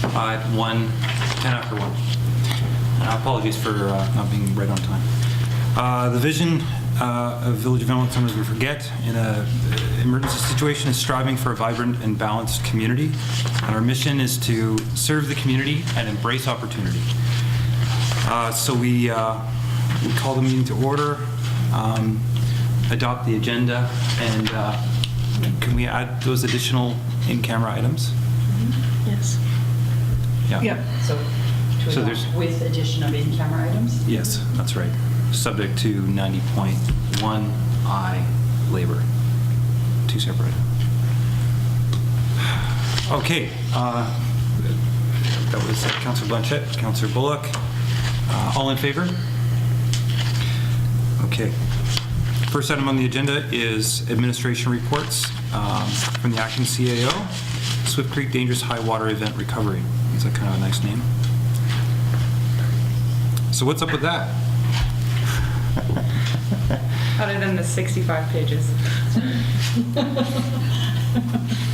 at 10 after 1. Apologies for not being right on time. The vision of Village of Valemount, sometimes we forget, in an emergency situation is striving for a vibrant and balanced community. And our mission is to serve the community and embrace opportunity. So we call the meeting to order, adopt the agenda, and can we add those additional in-camera items? Yes. Yeah. Yep. So there's with addition of in-camera items? Yes, that's right. Subject to 90.1I labor. 2 separate items. Okay. That was Councillor Blanchette, Councillor Bullock. All in favor? Okay. First item on the agenda is administration reports from the acting CAO. Swift Creek Dangerous High Water Event Recovery. Is that kind of a nice name? So what's up with that? Other than the 65 pages. No,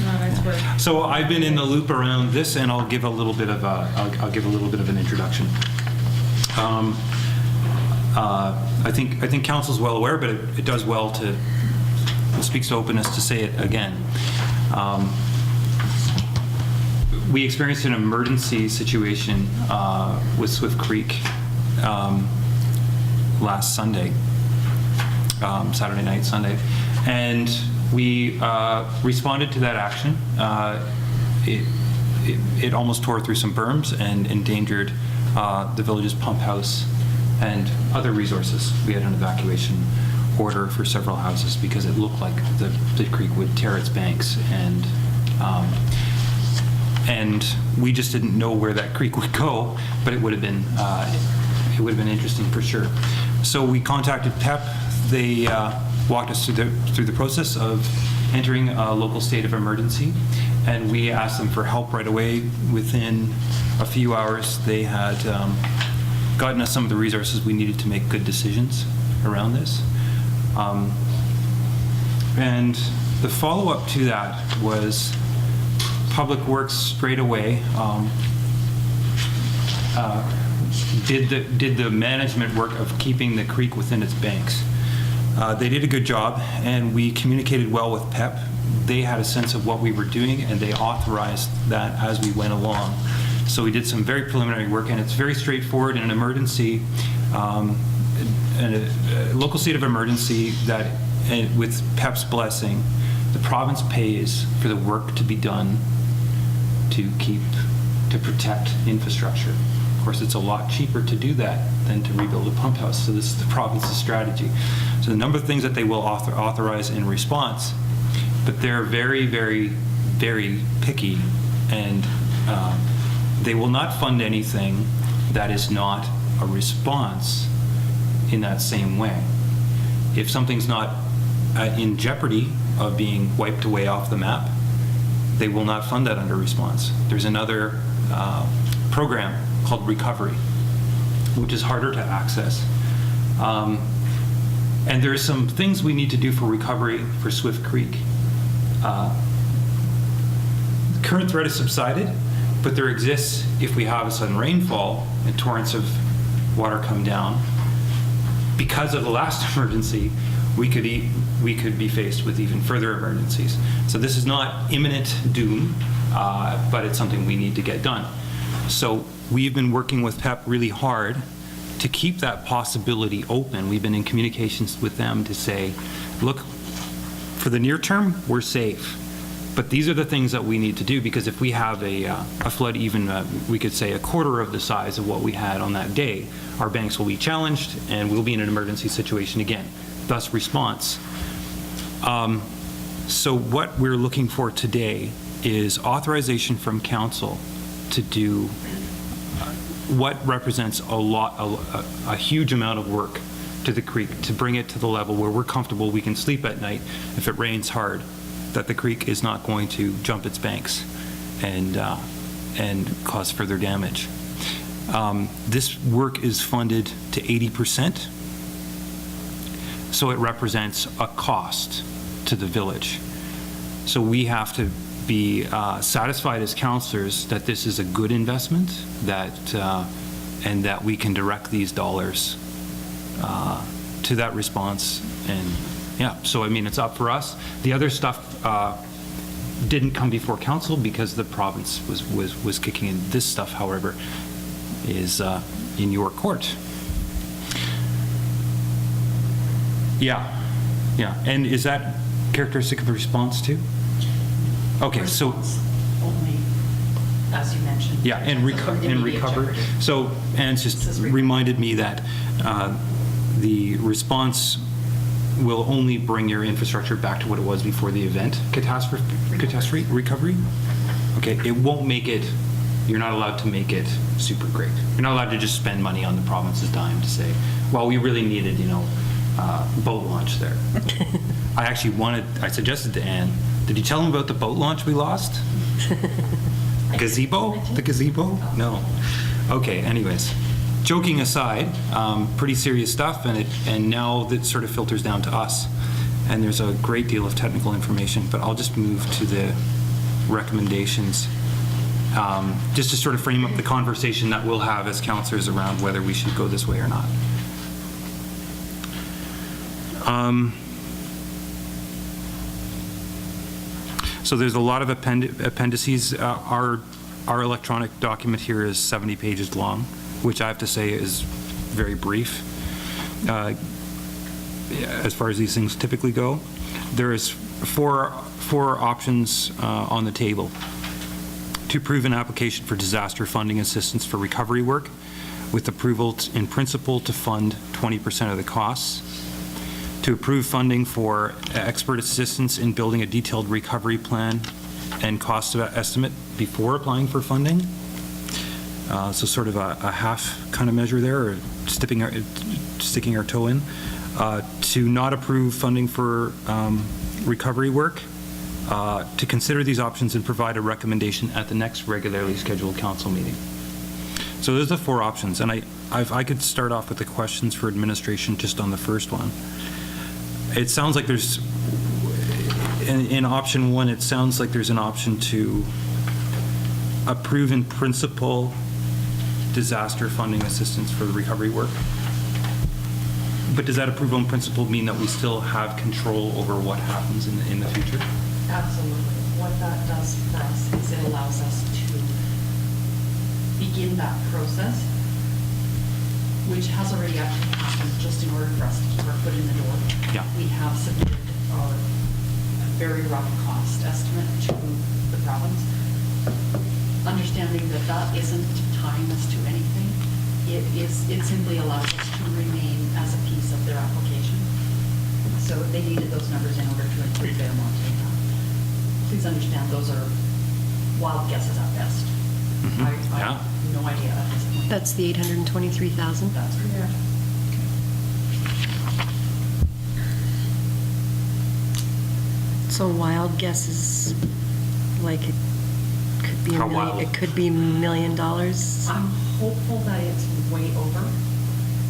nice work. So I've been in the loop around this, and I'll give a little bit of I'll give a little bit of an introduction. I think council's well aware, but it does well to, it speaks to openness to say it again. We experienced an emergency situation with Swift Creek last Sunday, Saturday night, Sunday, and we responded to that action. It almost tore through some berms and endangered the village's pump house and other resources. We had an evacuation order for several houses because it looked like the creek would tear its banks, and we just didn't know where that creek would go, but it would have been interesting for sure. So we contacted PEP. They walked us through the process of entering a local state of emergency, and we asked them for help right away. Within a few hours, they had gotten us some of the resources we needed to make good decisions around this. And the follow-up to that was Public Works straight away did the management work of keeping the creek within its banks. They did a good job, and we communicated well with PEP. They had a sense of what we were doing, and they authorized that as we went along. So we did some very preliminary work, and it's very straightforward in an emergency, a local state of emergency that, with PEP's blessing, the province pays for the work to be done to protect infrastructure. Of course, it's a lot cheaper to do that than to rebuild a pump house, so this is the province's strategy. So the number of things that they will authorize in response, but they're very, very, very picky, and they will not fund anything that is not a response in that same way. If something's not in jeopardy of being wiped away off the map, they will not fund that under response. There's another program called Recovery, which is harder to access. And there's some things we need to do for recovery for Swift Creek. The current threat has subsided, but there exists, if we have a sudden rainfall and torrents of water come down, because of the last emergency, we could be faced with even further emergencies. So this is not imminent doom, but it's something we need to get done. So we've been working with PEP really hard to keep that possibility open. We've been in communications with them to say, look, for the near term, we're safe. But these are the things that we need to do, because if we have a flood even, we could say, a quarter of the size of what we had on that day, our banks will be challenged and we'll be in an emergency situation again. Thus response. So what we're looking for today is authorization from council to do what represents a huge amount of work to the creek, to bring it to the level where we're comfortable we can sleep at night if it rains hard, that the creek is not going to jump its banks and cause further damage. This work is funded to 80%, so it represents a cost to the village. So we have to be satisfied as counselors that this is a good investment, and that we can direct these dollars to that response. And yeah, so I mean, it's up for us. The other stuff didn't come before council because the province was kicking in. This stuff, however, is in your court. Yeah. And is that characteristic of the response too? Okay, so. Response only, as you mentioned. Yeah, and recovery. jeopardy. So Anne's just Says reminded me that the response will only bring your infrastructure back to what it was before the event. Catastrophe recovery? Okay, it won't make it, you're not allowed to make it super great. You're not allowed to just spend money on the province's dime to say, well, we really needed, boat launch there. I suggested to Anne, did you tell him about the boat launch we lost? Gazebo? The gazebo? No. Okay, anyways. Joking aside, pretty serious stuff, and now that sort of filters down to us. And there's a great deal of technical information, but I'll just move to the recommendations, just to sort of frame up the conversation that we'll have as counselors around whether we should go this way or not. So there's a lot of appendices. Our electronic document here is 70 pages long, which I have to say is very brief as far as these things typically go. There is four options on the table. To approve an application for disaster funding assistance for recovery work with approval in principle to fund 20% of the costs. To approve funding for expert assistance in building a detailed recovery plan and cost estimate before applying for funding. So sort of a half kind of measure there, or sticking our toe in. To not approve funding for recovery work. To consider these options and provide a recommendation at the next regularly scheduled council meeting. So those are the four options, and I could start off with the questions for administration just on the first one. It sounds like there's, in option one, it sounds like there's an option to approve in principle disaster funding assistance for the recovery work. But does that approval in principle mean that we still have control over what happens in the future? Absolutely. What that does for us is it allows us to begin that process, which has already actually happened just in order for us to keep our foot in the door. Yeah. We have submitted our very rough cost estimate to the province, understanding that that isn't tying us to anything. It simply allows us to remain as a piece of their application. So they needed those numbers in order to include Valemount in that. Please understand, those are wild guesses at best. I have no idea at this point. That's the 823,000? That's correct. So wild guesses, like it could be How wild? it could be $1 million I'm hopeful that it's way over,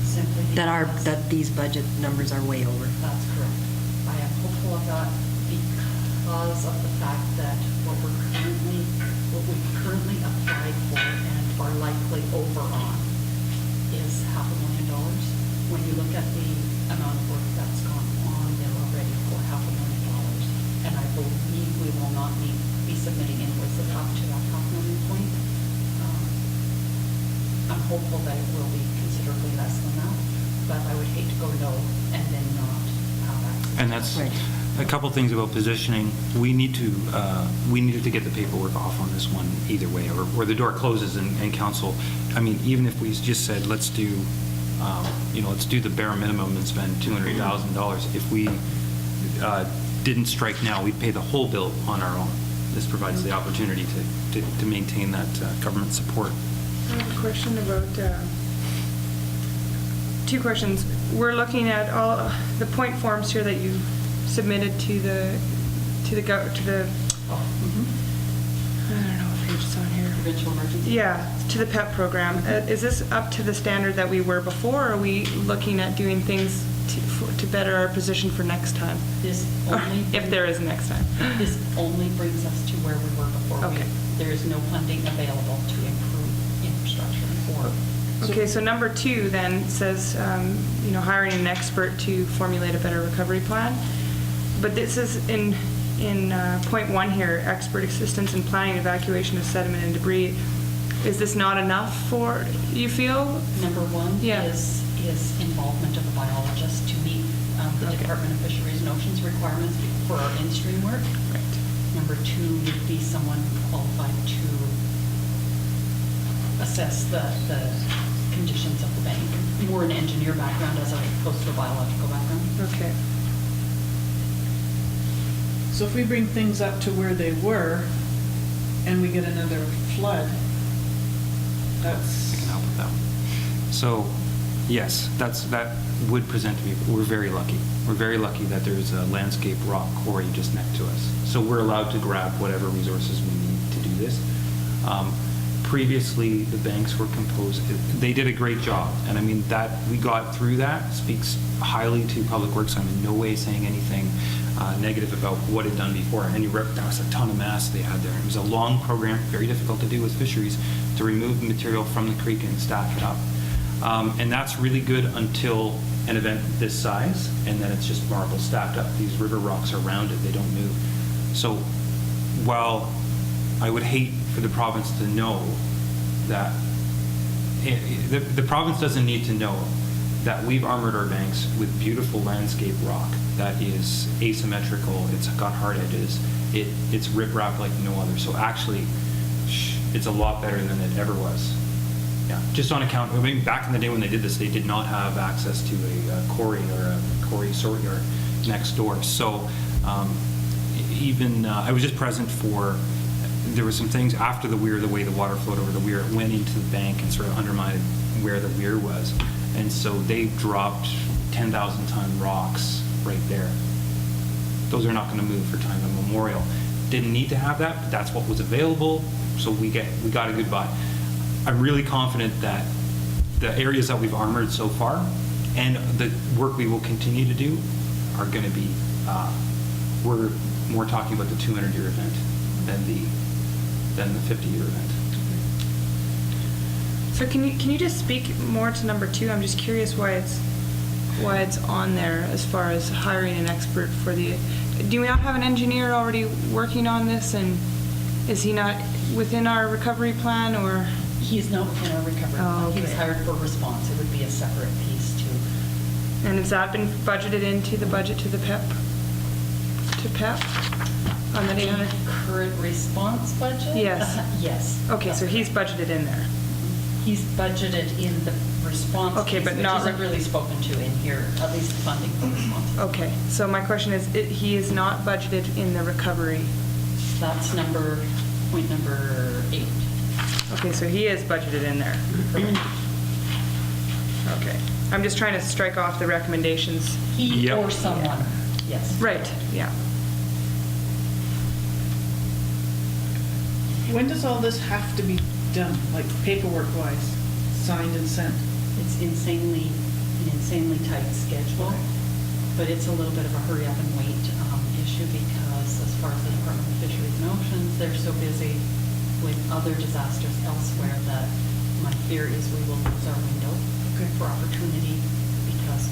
simply because... that these budget numbers are way over. That's correct. I am hopeful of that because of the fact that what we've currently applied for and are likely over on is $500,000. When you look at the amount of work that's gone on, they're already for $500,000. And I believe we will not be submitting invoices up to that $500,000 point. I'm hopeful that it will be considerably less than that, but I would hate to go low and then not have access. And that's Right. a couple things about positioning. We needed to get the paperwork off on this one either way, or the door closes and council. I mean, even if we just said let's do the bare minimum and spend $200,000. If we didn't strike now, we'd pay the whole bill on our own. This provides the opportunity to maintain that government support. I have a question about, two questions. We're looking at all the point forms here that you submitted to the Oh, I don't know what page it's on here. Provincial emergency? Yeah, to the PEP program. Is this up to the standard that we were before, or are we looking at doing things to better our position for next time? This only. If there is a next time. This only brings us to where we were before. Okay. There is no funding available to improve infrastructure or. Okay, so number 2 then says, hiring an expert to formulate a better recovery plan. But this is in point 1 here, expert assistance in planning and evacuation of sediment and debris. Is this not enough for, you feel? Number 1 Yeah. is involvement of a biologist to meet the Okay. Department of Fisheries and Oceans requirements for our in-stream work. Right. Number 2 would be someone qualified to assess the conditions of the bank, more an engineer background as opposed to a biological background. Okay. So if we bring things up to where they were and we get another flood, I that's, can help with that. So, yes, that would present to me. We're very lucky. We're very lucky that there's a landscape rock quarry just next to us. So we're allowed to grab whatever resources we need to do this. Previously, the banks were composed. They did a great job, and I mean that we got through that speaks highly to Public Works. I'm in no way saying anything negative about what it done before. And that was a ton of mass they had there. It was a long program, very difficult to do with fisheries, to remove the material from the creek and stack it up. And that's really good until an event this size, and then it's just marble stacked up. These river rocks around it, they don't move. So while I would hate for the province to know that, the province doesn't need to know that we've armored our banks with beautiful landscape rock that is asymmetrical, it's got hard edges, it's riprap like no other. So actually, it's a lot better than it ever was. Yeah, just on account, I mean, back in the day when they did this, they did not have access to a quarry or a quarry sort yard next door. So I was just present for, there were some things after the weir, the way the water flowed over the weir, it went into the bank and sort of undermined where the weir was. And so they dropped 10,000-ton rocks right there. Those are not going to move for time immemorial. Didn't need to have that, but that's what was available, so we got a good buy. I'm really confident that the areas that we've armored so far and the work we will continue to do are going to be, we're more talking about the 200-year event than the 50-year event. So can you just speak more to number 2? I'm just curious why it's on there as far as hiring an expert for the. Do we not have an engineer already working on this, and is he not within our recovery plan, or? He's not within our recovery plan. Oh, okay. He was hired for response. It would be a separate piece too. And has that been budgeted into the budget to the PEP? To PEP on the 800? Current response budget? Yes. Yes. Okay, so he's budgeted in there. He's budgeted in the response Okay, piece, but which not isn't really spoken to in here, at least funding for response. Okay, so my question is, he is not budgeted in the recovery. That's point number 8. Okay, so he is budgeted in there. Okay, I'm just trying to strike off the recommendations. He Yep. or someone, yes. Right, yeah. when does all this have to be done, like paperwork-wise, signed and sent? It's an insanely tight schedule, but it's a little bit of a hurry up and wait issue because as far as the Department of Fisheries and Oceans, they're so busy with other disasters elsewhere that my fear is we will lose our window for opportunity because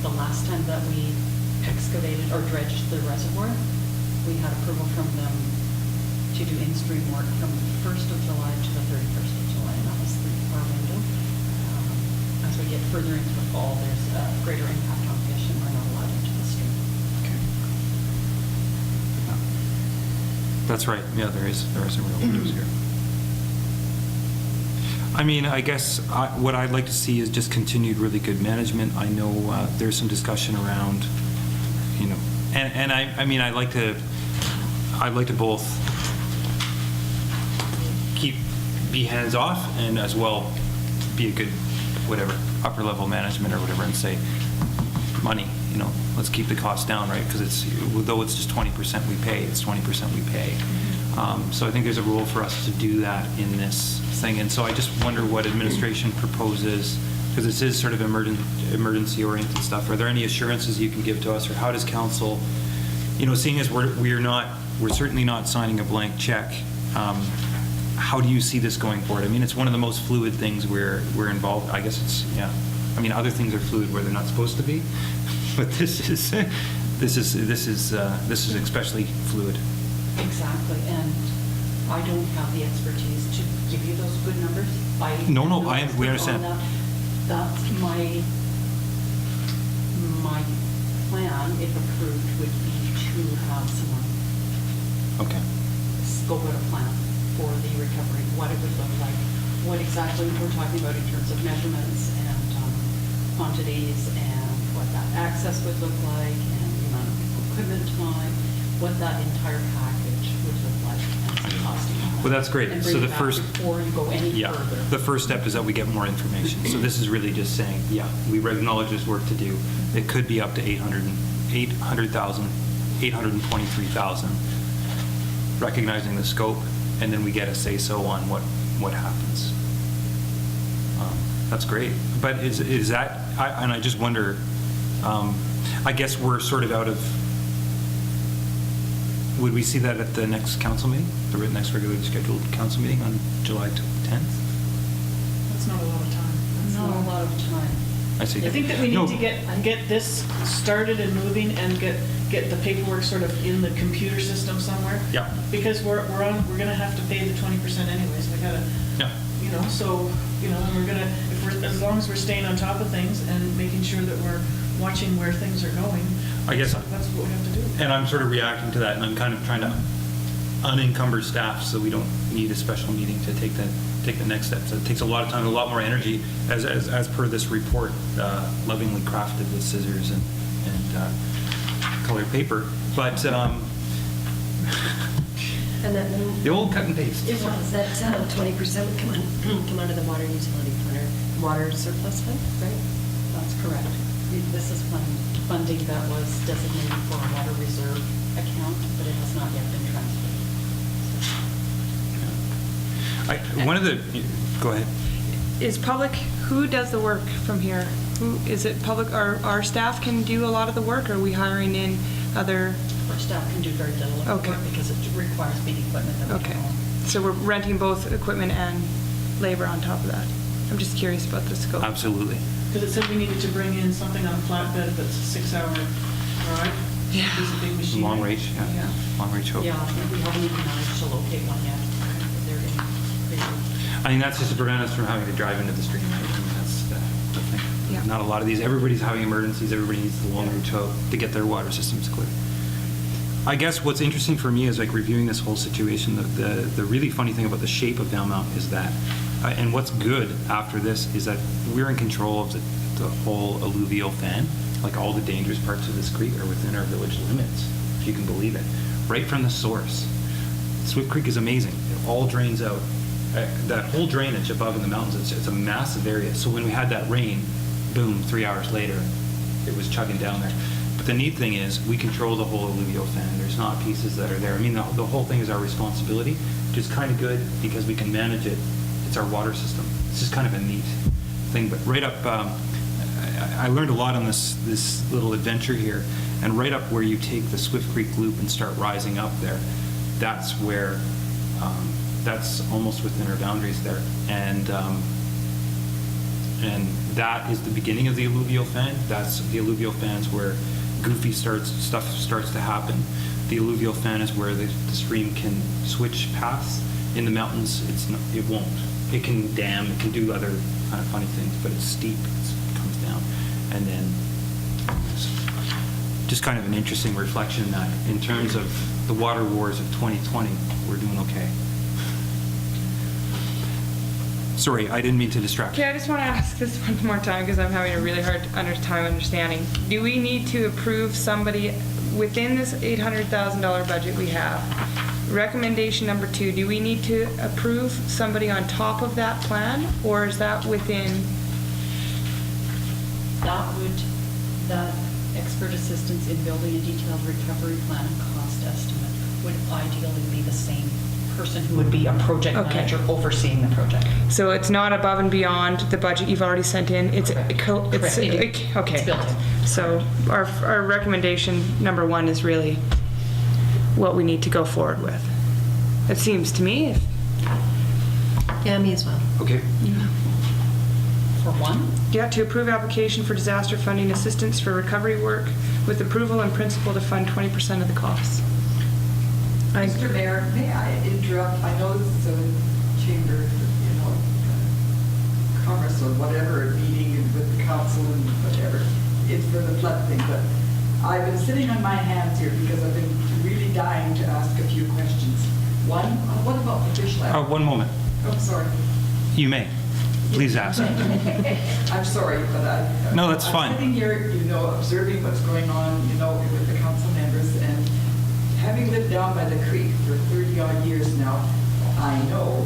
the last time that we excavated or dredged the reservoir, we had approval from them to do in-stream work from the 1st of July to the 31st of July, and that was our window. As we get further into the fall, there's a greater impact on fish and we're not allowed into the stream. That's right. Yeah, there are some real windows here. I mean, I guess what I'd like to see is just continued really good management. I know there's some discussion around, and I mean, I'd like to both be hands off and as well be a good whatever upper level management or whatever and say money, let's keep the costs down, right? Because though it's just 20% we pay, it's 20% we pay. So I think there's a role for us to do that in this thing. And so I just wonder what administration proposes because this is sort of emergency-oriented stuff, are there any assurances you can give to us, or how does council, seeing as we're certainly not signing a blank check, how do you see this going forward? I mean, it's one of the most fluid things we're involved. I guess it's, yeah. I mean, other things are fluid where they're not supposed to be, but this is especially fluid. Exactly, and I don't have the expertise to give you those good numbers. No, we understand. That's my plan, if approved, would be to have someone Okay. scope out a plan for the recovery, what it would look like, what exactly we're talking about in terms of measurements and quantities, and what that access would look like, and the amount of equipment time, what that entire package would look like, and some costing. Well, that's great. And So bring the it back first, before you go any yeah, further. the first step is that we get more information. So this is really just saying, yeah, we acknowledge there's work to do. It could be up to 800,000, 823,000, recognizing the scope, and then we get a say-so on what happens. That's great. But is that, and I just wonder, I guess we're sort of out of, would we see that at the next council meeting, the next regularly scheduled council meeting on July 10th? That's not a lot of time. That's Not a lot of time. I see. I think that we No. need to get this started and moving and get the paperwork sort of in the computer system somewhere. Yeah. Because we're gonna have to pay the 20% anyways. We gotta, Yeah. and we're gonna, as long as we're staying on top of things and making sure that we're watching where things are going. I guess- that's what we have to do. And I'm sort of reacting to that, and I'm kind of trying to unencumber staff so we don't need a special meeting to take the next steps. It takes a lot of time, a lot more energy, as per this report, lovingly crafted with scissors and colored paper. But And then the old cut and paste. it was that 20% would come out of the water utility fund, or water surplus fund, right? That's correct. This is funding that was designated for a water reserve account, but it has not yet been transferred. One of the, go ahead. Is public, who does the work from here? Who, is it public, our staff can do a lot of the work, or are we hiring in other? Our staff can do very little of the Okay. work because it requires big equipment that we Okay, don't own. so we're renting both equipment and labor on top of that? I'm just curious about the scope. Absolutely. Because it said we needed to bring in something on a flatbed that's a 6-hour drive. Yeah. It's a big machine. Long range, Yeah. yeah. Long range hope. Yeah, we haven't even managed to locate one yet. They're getting crazy. I mean, that's just to prevent us from having to drive into the stream, right? I mean, that's the thing. Yeah. Not a lot of these, everybody's having emergencies, everybody needs the long range hope to get their water systems clear. I guess what's interesting for me is like reviewing this whole situation, the really funny thing about the shape of Valemount is that, and what's good after this is that we're in control of the whole alluvial fan. Like all the dangerous parts of this creek are within our village limits, if you can believe it, right from the source. Swift Creek is amazing. It all drains out. That whole drainage above in the mountains, it's a massive area. So when we had that rain, boom, 3 hours later, it was chugging down there. But the neat thing is we control the whole alluvial fan. There's not pieces that are there. I mean, the whole thing is our responsibility, which is kind of good because we can manage it. It's our water system. It's just kind of a neat thing. But right up, I learned a lot on this little adventure here. And right up where you take the Swift Creek loop and start rising up there, that's where, that's almost within our boundaries there. And that is the beginning of the alluvial fan. That's the alluvial fans where goofy stuff starts to happen. The alluvial fan is where the stream can switch paths. In the mountains, it won't. It can dam, it can do other kind of funny things, but it's steep, it comes down. And then it's just kind of an interesting reflection that in terms of the water wars of 2020, we're doing okay. Sorry, I didn't mean to distract you. Okay, I just want to ask this one more time because I'm having a really hard time understanding. Do we need to approve somebody within this $800,000 budget we have? Recommendation number 2, do we need to approve somebody on top of that plan, or is that within? That expert assistance in building a detailed recovery plan and cost estimate would ideally be the same person who would be a project Okay. manager overseeing the project. So it's not above and beyond the budget you've already sent in, it's, Correct. it's, Correct. okay. It's built in. So our recommendation, number one, is really what we need to go forward with. It seems to me. Yeah, me as well. Okay. For one, Yeah, to approve application for disaster funding assistance for recovery work with approval in principle to fund 20% of the costs. Mr. Mayor, may I interrupt? I know this is a chamber, commerce or whatever, meeting with the council and whatever. It's for the flood thing, but I've been sitting on my hands here because I've been really dying to ask a few questions. One, what about the fish lab? One moment. Oh, sorry. You may. Please ask. I'm sorry, but No, that's fine. I'm sitting here, observing what's going on, with the council members, and having lived down by the creek for 30-odd years now, I know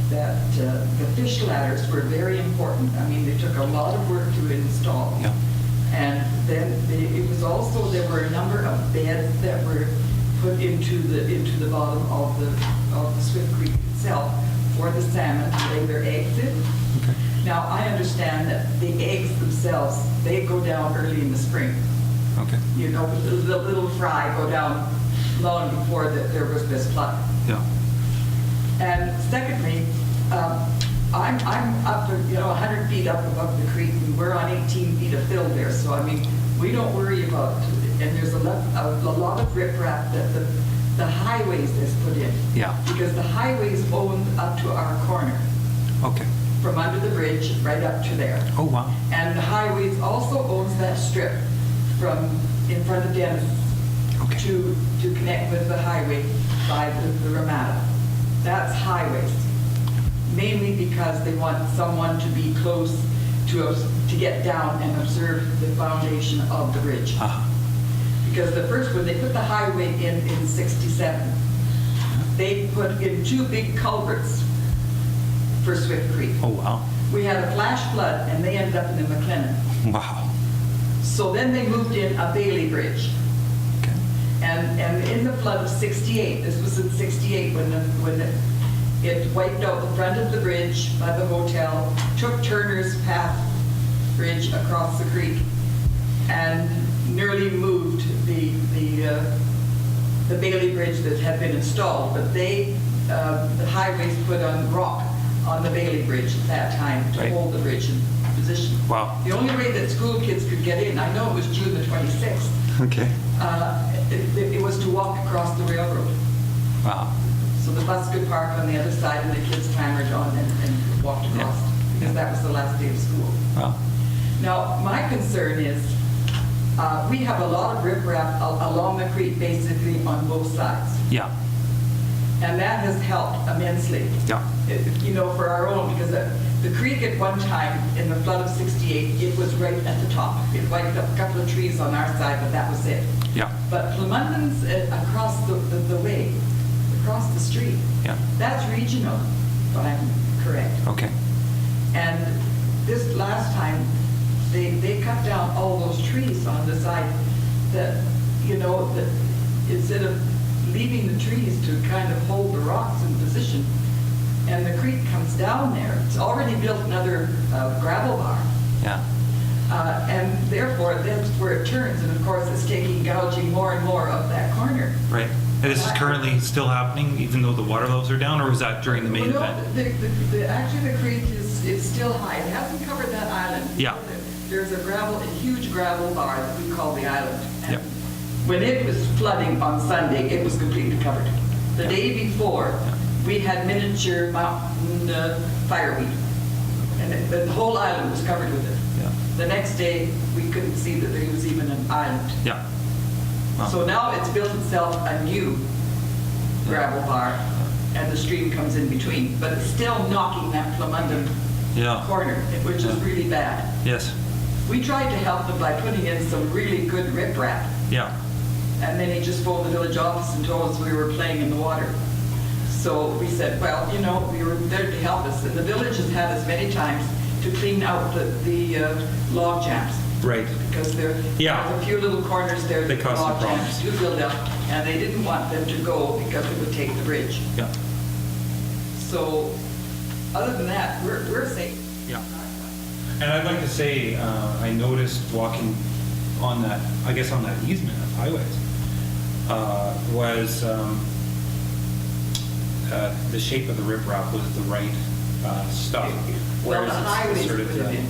that the fish ladders were very important. I mean, they took a lot of work to install. Yeah. And then it was also, there were a number of beds that were put into the bottom of the Swift Creek itself for the salmon to lay their eggs in. Okay. Now, I understand that the eggs themselves, they go down early in the spring. Okay. The little fry go down long before there was this flood. Yeah. And secondly, I'm up, 100 feet up above the creek, and we're on 18 feet of fill there. So, I mean, we don't worry about, and there's a lot of riprap that the highways has put in. Yeah. Because the highways own up to our corner, Okay. from under the bridge right up to there. Oh, wow. And the highways also owns that strip from in front of Dennis Okay. to connect with the highway by the Ramada. That's highways. Mainly because they want someone to be close to get down and observe the foundation of the bridge. Uh-huh. Because when they put the highway in 67, they put in 2 big culverts for Swift Creek. Oh, wow. We had a flash flood and they ended up in the McLennan. Wow. So then they moved in a Bailey Bridge. Okay. And in the flood of 68, this was in 68 when it wiped out the front of the bridge by the hotel, took Turner's Path Bridge across the creek, and nearly moved the Bailey Bridge that had been installed. But the highways put on rock on the Bailey Bridge at that time to Right. hold the bridge in position. Wow. The only way that school kids could get in, I know it was June the 26th, Okay. it was to walk across the railroad. Wow. So the bus could park on the other side and the kids clambered on and walked across, Yeah. because that was the last day of school. Wow. Now, my concern is, we have a lot of riprap along the creek, basically on both sides. Yeah. And that has helped immensely. Yeah. For our own, because the creek at one time, in the flood of 68, it was right at the top. It wiped up a couple of trees on our side, but that was it. Yeah. But Plumundon's across the way, across the street, Yeah. that's regional, if I'm correct. Okay. And this last time, they cut down all those trees on the side that, that instead of leaving the trees to kind of hold the rocks in position, and the creek comes down there. It's already built another gravel bar. Yeah. And therefore, that's where it turns. And of course, it's gouging more and more of that corner. Right. And this is currently still happening, even though the water levels are down, or was that during the main Well, event? Actually, the creek is still high. It hasn't covered that island. Yeah. There's a huge gravel bar that we call the island. And Yep. when it was flooding on Sunday, it was completely covered. The day before, we had miniature mountain fireweed. And the whole island was covered with it. Yeah. The next day, we couldn't see that there was even an island. Yeah. Wow. So now it's built itself a new gravel bar, and the stream comes in between, but it's still knocking that Plumundon Yeah. corner, which is really bad. Yes. We tried to help them by putting in some really good riprap, Yeah. and then he just phoned the village office and told us we were playing in the water. So we said, well, we were there to help us, and the village has had us many times to clean out the log jams. Right. Because there's a few little corners there They that cause some log jams problems. do build up, and they didn't want them to go because it would take the bridge. Yeah. So, other than that, we're safe. Yeah. And I'd like to say, I noticed walking on that, I guess on that easement of highways, was the shape of the riprap was the right stuff. Well, the Whereas it's highways sort of would have been.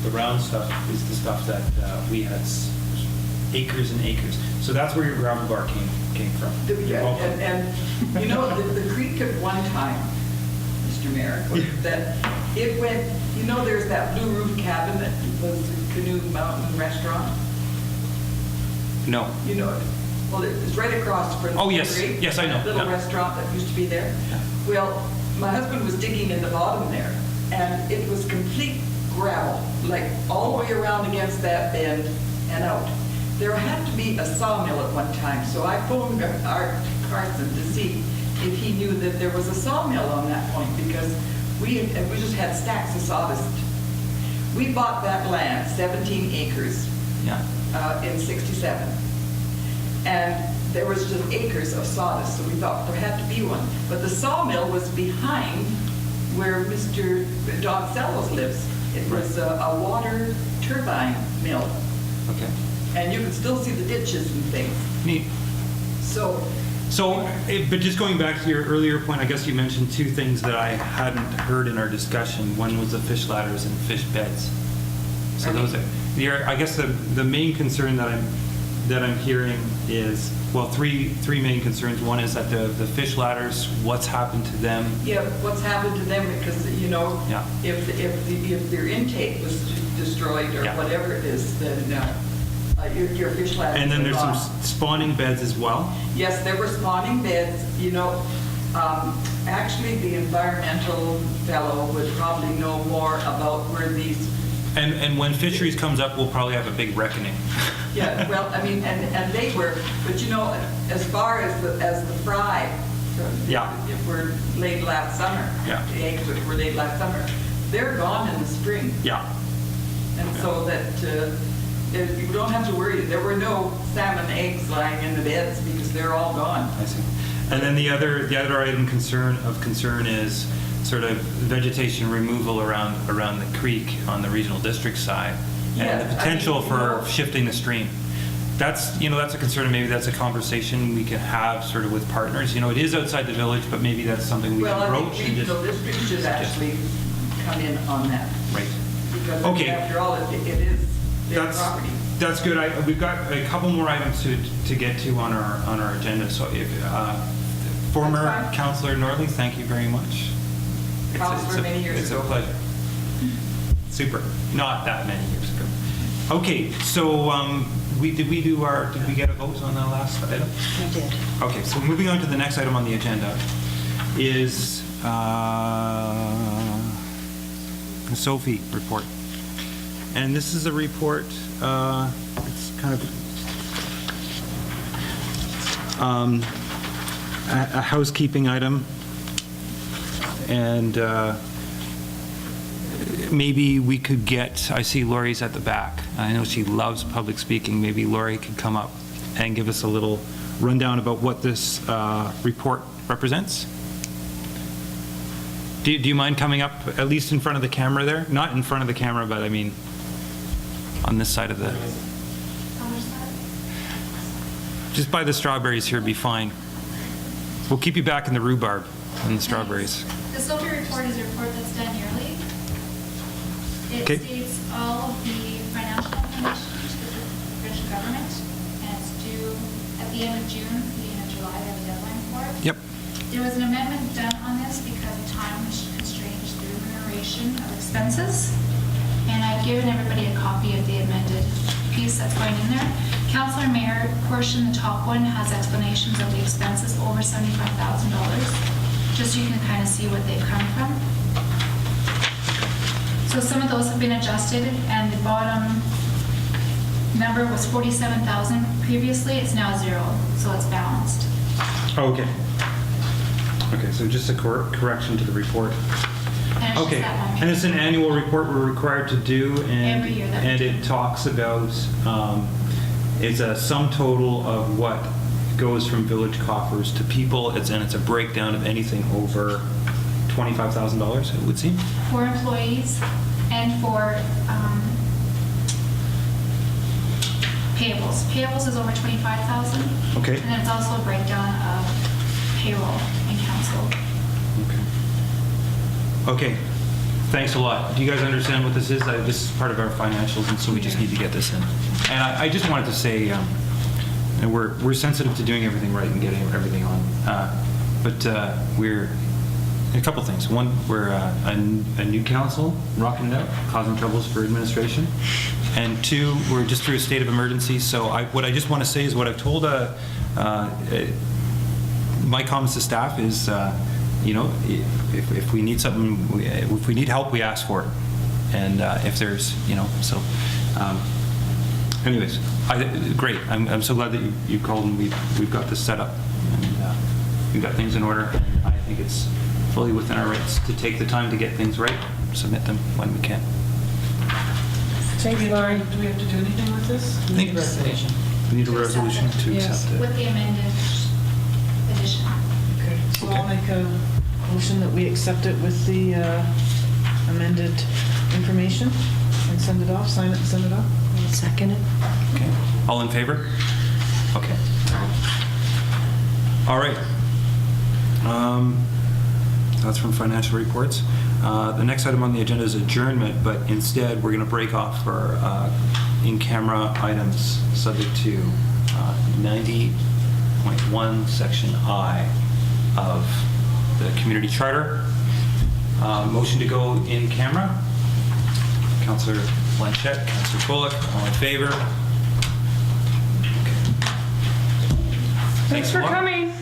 the round stuff is the stuff that we had acres and acres. So that's where your gravel bar came from. Yeah, Welcome. and you know, the creek at one time, Mr. Mayor, that it went, you know, there's that blue roof cabin that was the Canoe Mountain Restaurant? No. You know it? Well, it's right across from. Oh, yes. the creek, Yes, I know. that little Yeah. restaurant that used to be there. Yeah. Well, my husband was digging in the bottom there, and it was complete gravel, like all the way around against that bend and out. There had to be a sawmill at one time, so I phoned Art Carson to see if he knew that there was a sawmill on that point, because we just had stacks of sawdust. We bought that land, 17 acres, Yeah. in 67. And there was just acres of sawdust, so we thought there had to be one. But the sawmill was behind where Mr. Don Sellos lives. It was a water turbine mill, Okay. and you could still see the ditches and things. Neat. So, But just going back to your earlier point, I guess you mentioned two things that I hadn't heard in our discussion. One was the fish ladders and fish beds. So those are, I guess the main concern that I'm hearing is, well, three main concerns. One is that the fish ladders, what's happened to them? yeah, what's happened to them, because, you know, Yeah. if their intake was destroyed or Yeah. whatever it is, then your fish ladders And then are there's some gone. spawning beds as well. Yes, there were spawning beds, you know. Actually, the environmental fellow would probably know more about where these, And when fisheries comes up, we'll probably have a big reckoning. yeah, well, I mean, and they were, but you know, as far as the fry, Yeah. if were laid last summer, Yeah. the eggs which were laid last summer, they're gone in the spring. Yeah. And so that you don't have to worry, there were no salmon eggs lying in the beds because they're all gone. I see. And then the other item of concern is sort of vegetation removal around the creek on the regional district side, and Yes, the potential I mean, for you know- shifting the stream. That's a concern, and maybe that's a conversation we can have sort of with partners. You know, it is outside the village, but maybe that's something we Well, can I approach think and regional just. districts should actually come in on that. Right. Because Okay. after all, it is their That's, property. that's good. We've got a couple more items to get to on our agenda. So if, former That's fine. Councillor Norley, thank you very much. Councillor many years It's ago. a pleasure. Super. Not that many years ago. Okay, so did we get a vote on that last item? We did. Okay, so moving on to the next item on the agenda is the Sophie report. And this is a report, it's kind of a housekeeping item. And maybe we could get, I see Lori's at the back. I know she loves public speaking. Maybe Lori could come up and give us a little rundown about what this report represents. Do you mind coming up at least in front of the camera there? Not in front of the camera, but I mean on this side of the... Just by the strawberries here would be fine. We'll keep you back in the rhubarb and the strawberries. The Sophie report is a report that's done yearly. It Okay. states all of the financial information to the provincial government, and it's due at the end of June, beginning of July, they have a deadline for it. Yep. There was an amendment done on this because of time constraints through remuneration of expenses, and I've given everybody a copy of the amended piece that's going in there. Councillor Mayor portion, the top one, has explanations of the expenses over $75,000, just so you can kind of see what they've come from. So some of those have been adjusted, and the bottom number was 47,000 previously, it's now 0, so it's balanced. Okay. Okay, so just a correction to the report. And it's just Okay, that one. and it's an annual report we're required to do, and Every year that we and do. it talks about, it's a sum total of what goes from village coffers to people, and it's a breakdown of anything over $25,000, it would seem. For employees and for payables. Payables is over 25,000. Okay. And then it's also a breakdown of payroll and council. Okay, thanks a lot. Do you guys understand what this is? This is part of our financials, and so we just need to get this in. And I just wanted to say, and we're sensitive to doing everything right and getting everything on, but we're a couple things. One, we're a new council, rocking it out, causing troubles for administration. And two, we're just through a state of emergency. So what I just want to say is what I've told my comments to staff is, if we need something, if we need help, we ask for it. And if there's, so. Anyways, great. I'm so glad that you called and we've got this set up and we've got things in order. And I think it's fully within our rights to take the time to get things right, submit them when we can. Thank you, Lauren. Do we have to do anything with this? We need a resolution to Yes. accept it. With the amended edition. Okay, so I'll make a motion that we accept it with the amended information and send it off, sign it and send it off. I'll second it. Okay. All in favor? Okay. All right. That's from financial reports. The next item on the agenda is adjournment, but instead we're going to break off for in-camera items subject to 90.1 Section I of the Community Charter. Motion to go in camera. Councillor Blanchette, Councillor Bullock, all in favor? Okay. Thanks a for lot. coming.